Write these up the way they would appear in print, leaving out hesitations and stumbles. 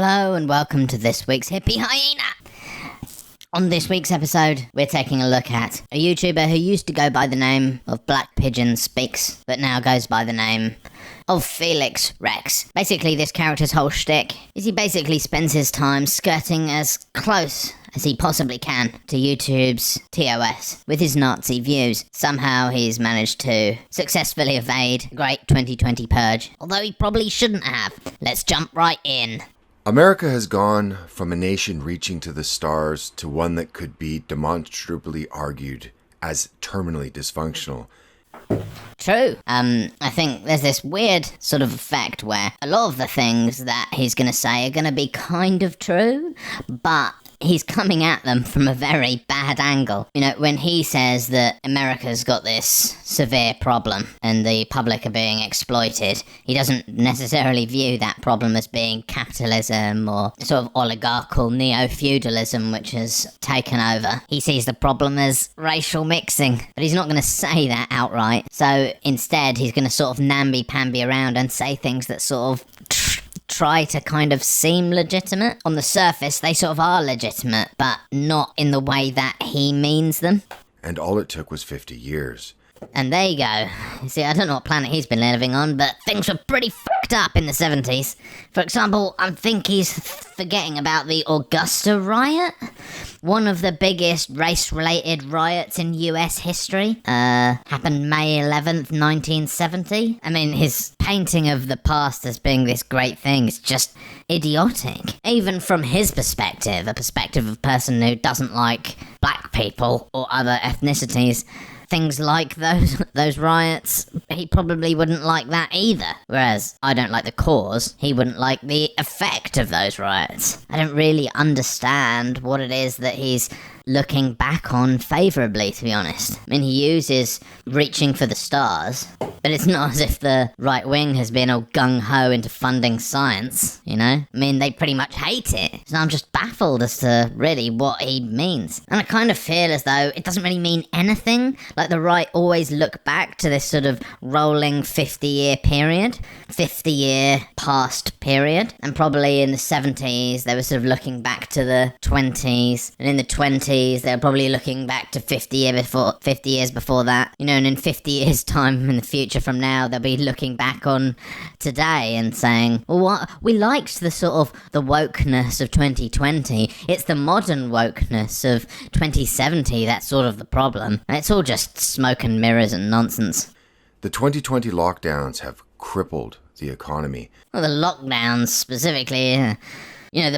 Hello and welcome to this week's Hippie Hyena. On this week's episode, we're taking a look at a YouTuber who used to go by the name of Black Pigeon Speaks, but now goes by the name of Felix Rex. Basically, this character's whole shtick is he basically spends his time skirting as close as he possibly can to YouTube's TOS with his Nazi views. Somehow he's managed to successfully evade the great 2020 purge, although he probably shouldn't have. Let's jump right in. America has gone from a nation reaching to the stars to one that could be demonstrably argued as terminally dysfunctional. True. I think there's this weird sort of effect where a lot of the things that he's going to say are going to be kind of true, but he's coming at them from a very bad angle. You know, when he says that America's got this severe problem and the public are being exploited, he doesn't necessarily view that problem as being capitalism or sort of oligarchical neo-feudalism which has taken over. He sees the problem as racial mixing, but he's not going to say that outright. So instead, he's going to sort of namby-pamby around and say things that sort of try to kind of seem legitimate. On the surface, they sort of are legitimate, but not in the way that he means them. And all it took was 50 years. And there you go. You see, I don't know what planet he's been living on, but things were pretty fucked up in the 70s. For example, I think he's forgetting about the Augusta riot. One of the biggest race-related riots in US history. Happened May 11th, 1970. I mean, his painting of the past as being this great thing is just idiotic. Even from his perspective, a perspective of a person who doesn't like black people or other ethnicities, things like those riots, he probably wouldn't like that either. Whereas I don't like the cause, he wouldn't like the effect of those riots. I don't really understand what it is that he's looking back on favourably, to be honest. I mean, he uses reaching for the stars, but it's not as if the right wing has been all gung-ho into funding science, you know? I mean, they pretty much hate it. So I'm just baffled as to really what he means. And I kind of feel as though it doesn't really mean anything. Like the right always look back to this sort of rolling 50-year period, 50-year past period. And probably in the 70s, they were sort of looking back to the 20s. And in the 20s, they're probably looking back to 50 years before that, you know, and in 50 years time in the future from now, they'll be looking back on today and saying, well, what we liked the sort of the wokeness of 2020. It's the modern wokeness of 2070 that's sort of the problem. And it's all just smoke and mirrors and nonsense. The 2020 lockdowns have crippled the economy. Well, the lockdowns specifically, you know,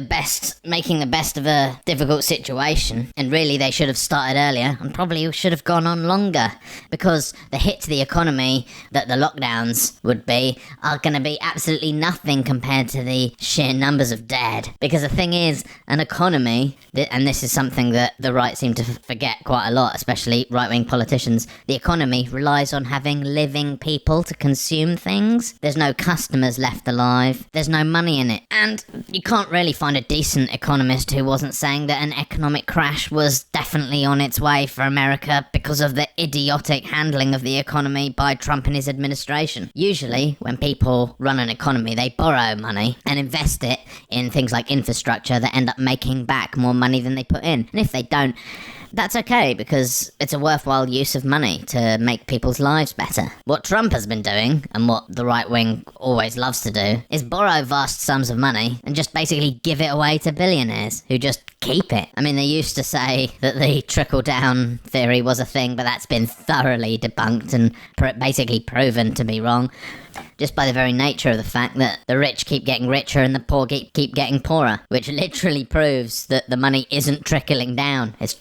making the best of a difficult situation. And really, they should have started earlier and probably should have gone on longer, because the hit to the economy that the lockdowns would be are going to be absolutely nothing compared to the sheer numbers of dead. Because the thing is, an economy, and this is something that the right seem to forget quite a lot, especially right-wing politicians, the economy relies on having living people to consume things. There's no customers left alive. There's no money in it. And you can't really find a decent economist who wasn't saying that an economic crash was definitely on its way for America because of the idiotic handling of the economy by Trump and his administration. Usually, when people run an economy, they borrow money and invest it in things like infrastructure that end up making back more money than they put in. And if they don't, that's okay, because it's a worthwhile use of money to make people's lives better. What Trump has been doing, and what the right wing always loves to do, is borrow vast sums of money and just basically give it away to billionaires who just keep it. I mean, they used to say that the trickle-down theory was a thing, but that's been thoroughly debunked and basically proven to be wrong, just by the very nature of the fact that the rich keep getting richer and the poor keep getting poorer, which literally proves that the money isn't trickling down. It's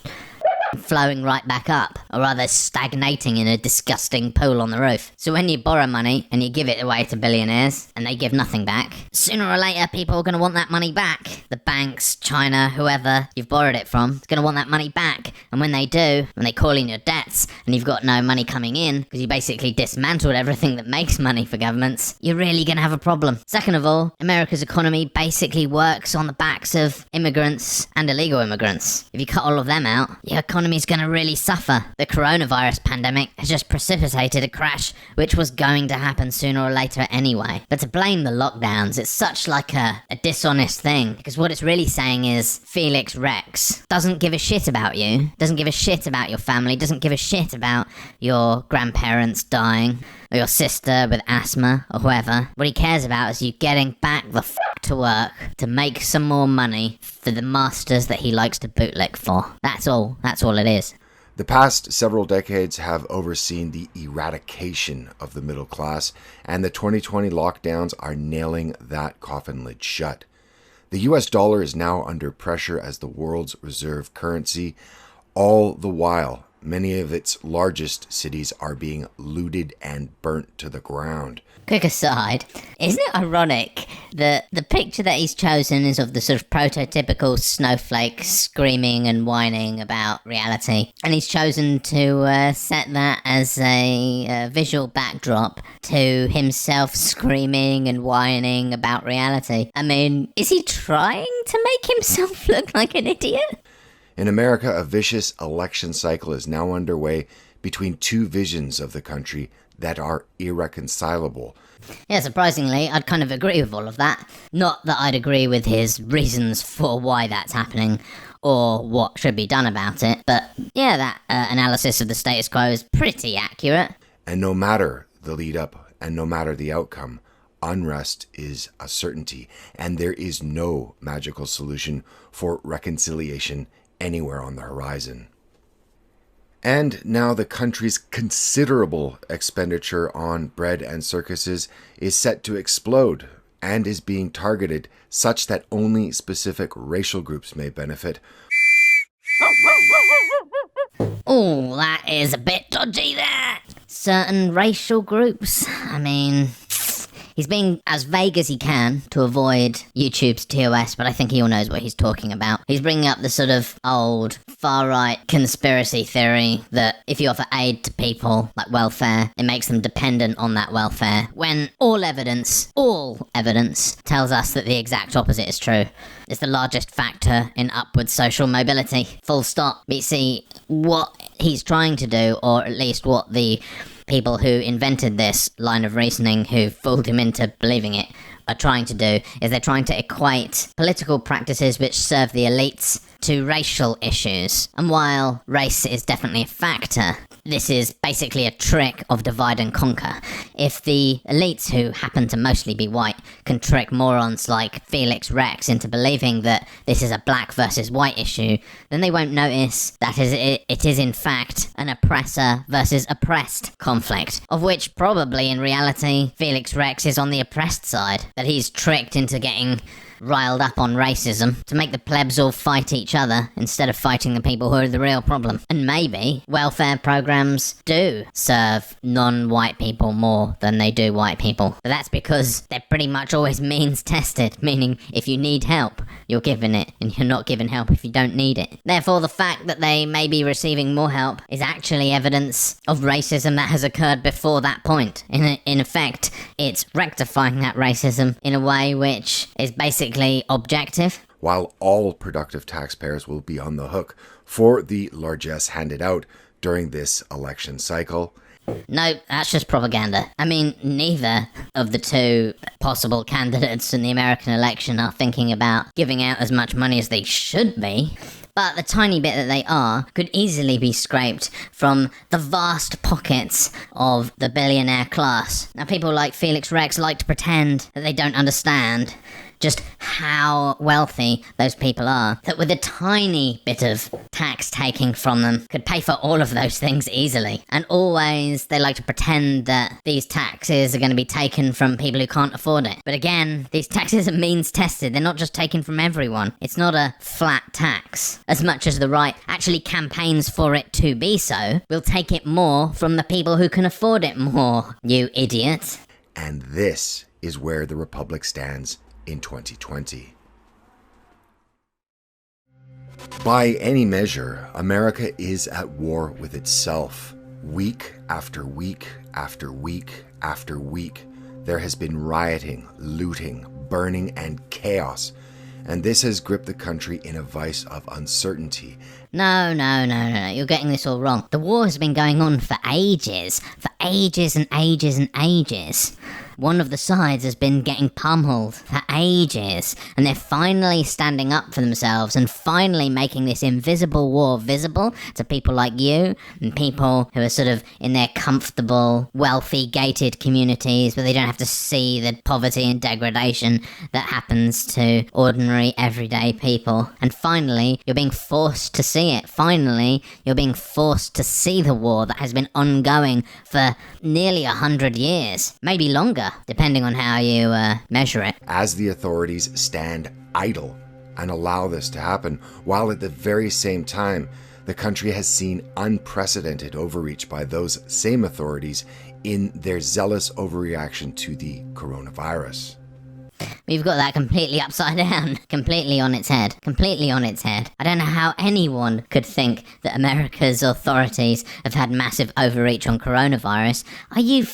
flowing right back up, or rather stagnating in a disgusting pool on the roof. So when you borrow money and you give it away to billionaires and they give nothing back, sooner or later people are going to want that money back. The banks, China, whoever you've borrowed it from is going to want that money back. And when they do, when they call in your debts and you've got no money coming in because you basically dismantled everything that makes money for governments, you're really going to have a problem. Second of all, America's economy basically works on the back influx of immigrants and illegal immigrants. If you cut all of them out, your economy's going to really suffer. The coronavirus pandemic has just precipitated a crash which was going to happen sooner or later anyway. But to blame the lockdowns, it's such like a dishonest thing, because what it's really saying is Felix Rex doesn't give a shit about you, doesn't give a shit about your family, doesn't give a shit about your grandparents dying, or your sister with asthma, or whoever. What he cares about is you getting back the fuck to work to make some more money for the masters that he likes to bootlick for. That's all it is. The past several decades have overseen the eradication of the middle class, and the 2020 lockdowns are nailing that coffin lid shut. The US dollar is now under pressure as the world's reserve currency. All the while, many of its largest cities are being looted and burnt to the ground. Quick aside, isn't it ironic that the picture that he's chosen is of the sort of prototypical snowflake screaming and whining about reality, and he's chosen to set that as a visual backdrop to himself screaming and whining about reality? I mean, is he trying to make himself look like an idiot? In America, a vicious election cycle is now underway between two visions of the country that are irreconcilable. Yeah, surprisingly, I'd kind of agree with all of that. Not that I'd agree with his reasons for why that's happening or what should be done about it, but yeah, that analysis of the status quo is pretty accurate. And no matter the lead up and no matter the outcome, unrest is a certainty, and there is no magical solution for reconciliation anywhere on the horizon. And now the country's considerable expenditure on bread and circuses is set to explode and is being targeted such that only specific racial groups may benefit. Oh, that is a bit dodgy there. Certain racial groups. I mean, he's being as vague as he can to avoid YouTube's TOS, but I think he all knows what he's talking about. He's bringing up the sort of old far-right conspiracy theory that if you offer aid to people, like welfare, it makes them dependent on that welfare, when all evidence tells us that the exact opposite is true. It's the largest factor in upward social mobility. Full stop. But you see, what he's trying to do, or at least what the people who invented this line of reasoning, who fooled him into believing it, are trying to do, is they're trying to equate political practices which serve the elites to racial issues. And while race is definitely a factor, this is basically a trick of divide and conquer. If the elites, who happen to mostly be white, can trick morons like Felix Rex into believing that this is a black versus white issue, then they won't notice that it is in fact an oppressor versus oppressed conflict, of which probably in reality Felix Rex is on the oppressed side, that he's tricked into getting riled up on racism to make the plebs all fight each other instead of fighting the people who are the real problem. And maybe welfare programs do serve non-white people more than they do white people. But that's because they're pretty much always means tested, meaning if you need help, you're given it, and you're not given help if you don't need it. Therefore, the fact that they may be receiving more help is actually evidence of racism that has occurred before that point. In effect, it's rectifying that racism in a way which is basically objective. While all productive taxpayers will be on the hook for the largesse handed out during this election cycle. No, that's just propaganda. I mean, neither of the two possible candidates in the American election are thinking about giving out as much money as they should be. But the tiny bit that they are could easily be scraped from the vast pockets of the billionaire class. Now, people like Felix Rex like to pretend that they don't understand just how wealthy those people are, that with a tiny bit of tax taking from them could pay for all of those things easily. And always they like to pretend that these taxes are going to be taken from people who can't afford it. But again, these taxes are means tested. They're not just taken from everyone. It's not a flat tax. As much as the right actually campaigns for it to be so, we'll take it more from the people who can afford it more, you idiot. And this is where the Republic stands in 2020. By any measure, America is at war with itself. Week after week after week after week, there has been rioting, looting, burning, and chaos. and this has gripped the country in a vice of uncertainty. No, you're getting this all wrong. The war has been going on for ages and ages and ages. One of the sides has been getting pummeled for ages, and they're finally standing up for themselves and finally making this invisible war visible to people like you and people who are sort of in their comfortable, wealthy, gated communities where they don't have to see the poverty and degradation that happens to ordinary, everyday people. And finally, you're being forced to see it. Finally, you're being forced to see the war that has been ongoing for nearly 100 years, maybe longer, depending on how you measure it. As the authorities stand idle and allow this to happen, while at the very same time, the country has seen unprecedented overreach by those same authorities in their zealous overreaction to the coronavirus. We've got that completely upside down, completely on its head. I don't know how anyone could think that America's authorities have had massive overreach on coronavirus. Are you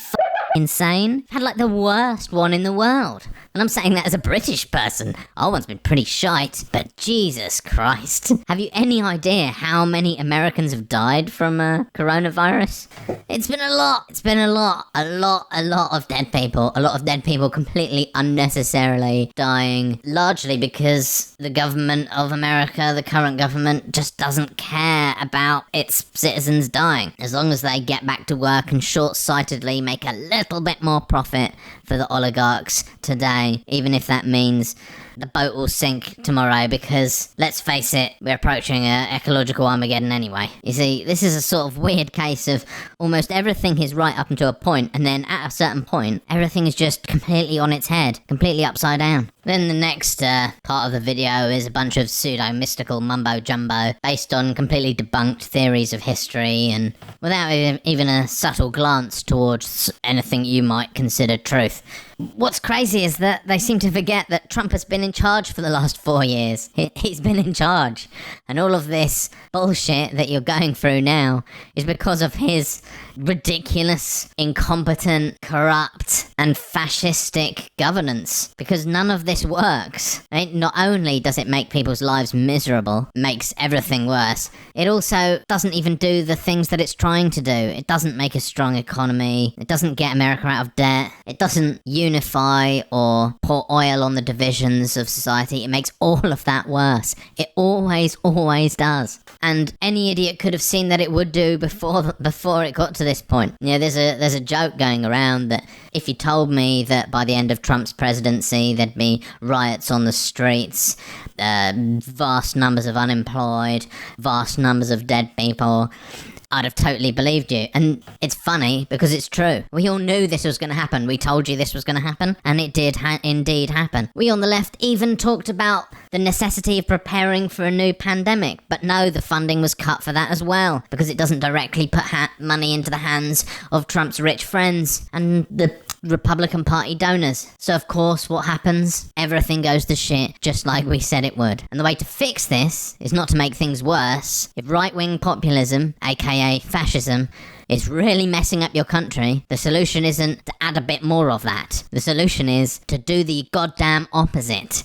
insane? Had like the worst one in the world. And I'm saying that as a British person. Our one's been pretty shite, but Jesus Christ. Have you any idea how many Americans have died from coronavirus? It's been a lot. A lot of dead people. A lot of dead people completely unnecessarily dying, largely because the government of America, the current government, just doesn't care about its citizens dying. As long as they get back to work and short-sightedly make a little bit more profit for the oligarchs today, even if that means the boat will sink tomorrow, because, let's face it, we're approaching an ecological Armageddon anyway. You see, this is a sort of weird case of almost everything is right up until a point, and then at a certain point, everything is just completely on its head, completely upside down. Then the next part of the video is a bunch of pseudo-mystical mumbo-jumbo based on completely debunked theories of history, and without even a subtle glance towards anything you might consider truth. What's crazy is that they seem to forget that Trump has been in charge for the last 4 years. He's been in charge. And all of this bullshit that you're going through now is because of his ridiculous, incompetent, corrupt, and fascistic governance. Because none of this works. Not only does it make people's lives miserable, makes everything worse, it also doesn't even do the things that it's trying to do. It doesn't make a strong economy. It doesn't get America out of debt. It doesn't unify or pour oil on the divisions of society. It makes all of that worse. It always does. And any idiot could have seen that it would do before it got to this point. You know, there's a joke going around that if you told me that by the end of Trump's presidency there'd be riots on the streets, vast numbers of unemployed, vast numbers of dead people, I'd have totally believed you. And it's funny because it's true. We all knew this was going to happen. We told you this was going to happen, and it did indeed happen. We on the left even talked about the necessity of preparing for a new pandemic, but no, the funding was cut for that as well, because it doesn't directly put money into the hands of Trump's rich friends and the Republican Party donors. So of course, what happens? Everything goes to shit, just like we said it would. And the way to fix this is not to make things worse. If right-wing populism, aka fascism, is really messing up your country, the solution isn't to add a bit more of that. The solution is to do the goddamn opposite.